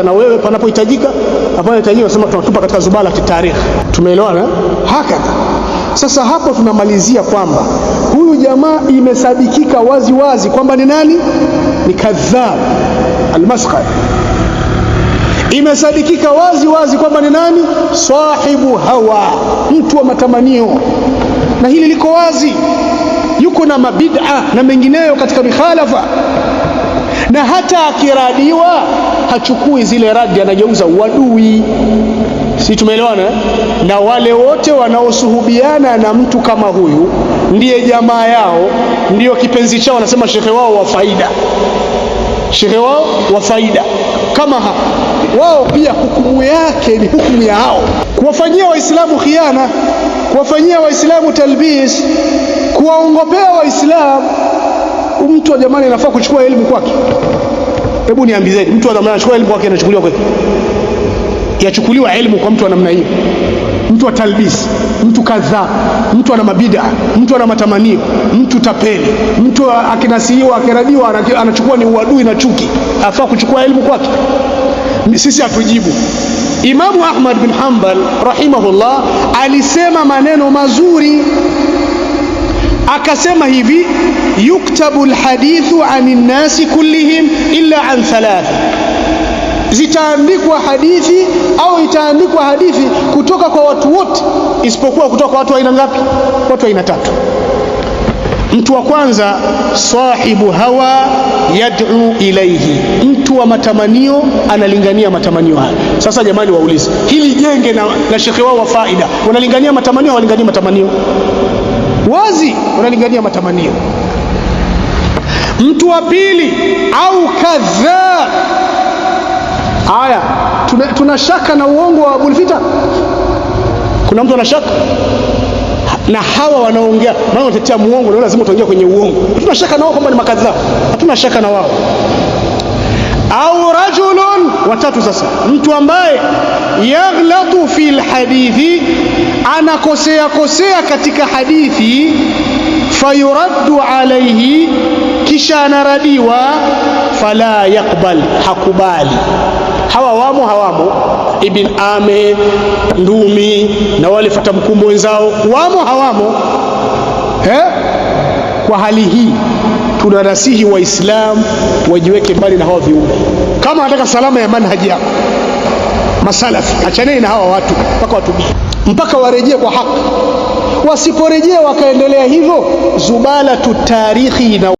na wewe panapohitajika, hapanahitajika sema tunatupa katika zubala tarikh. Tumeelewana hakika. Sasa hapo tunamalizia kwamba huyu jamaa imesadikika wazi wazi kwamba ni nani? Ni kadhab al-Masqali. Imesadikika wazi wazi kwamba ni nani? Sahibu hawa, mtu wa matamanio. Na hili liko wazi, yuko na mabid'a na mengineyo katika mikhalafa, na hata akiradiwa hachukui zile radi, anageuza uadui. Si tumeelewana? Na wale wote wanaosuhubiana na mtu kama huyu ndiye jamaa yao, ndiyo kipenzi chao, wanasema shekhe wao wa faida, shekhe wao wa faida. Kama wao pia hukumu yake ni hukumu ya hao, kuwafanyia waislamu khiana, kuwafanyia waislamu talbis, kuwaongopea waislamu. Mtu wa jamani anafaa kuchukua elimu kwake? Hebu niambizeni, mtu wa zamani anachukua elimu kwake, anachukuliwa kwake? Yachukuliwa elimu kwa mtu wa namna hiyo? Mtu wa talbis, mtu kadhaa, mtu ana mabida, mtu ana matamanio, mtu tapeli, mtu akinasihiwa akiradiwa anachukua ni uadui na chuki, afaa kuchukua elimu kwake? Sisi hatujibu. Imamu Ahmad bin Hanbal rahimahullah alisema maneno mazuri, akasema hivi: yuktabu alhadithu anin nasi kullihim illa an thalath, zitaandikwa hadithi au itaandikwa hadithi kutoka kwa watu wote isipokuwa kutoka kwa watu aina ngapi? Watu aina tatu. Mtu wa kwanza, sahibu hawa yad'u ilayhi, mtu wa matamanio analingania matamanio haya. Sasa jamani, waulize hili jenge na shekhe wao wa faida, wanalingania matamanio au wanalingania matamanio? Wazi wanalingania matamanio. Mtu wa pili, au kadhaa. Aya, tunashaka na uongo wa Abul Fita? Kuna mtu anashaka? Na hawa wanaongea maana wanatetea muongo, na lazima tuongee kwenye uongo. Tunashaka na wao kwamba ni makadhaa? Hatuna shaka na wao. Au rajulun, watatu sasa, mtu ambaye yaghlatu fil hadithi, anakosea kosea katika hadithi, fayuraddu alayhi, kisha anaradiwa, fala yakbal, hakubali. Hawa wamo hawamo? Ibn Ame, Ndumi na wale fata mkumbo wenzao wamo hawamo? Kwa hali hii tunarasihi waislamu wajiweke mbali na hawa viumbe. Kama wanataka salama ya manhaji yako masalafi, achaneni na hawa watu mpaka watubie, mpaka warejee kwa haki. Wasiporejea wakaendelea hivyo, zubala tu tarikhi na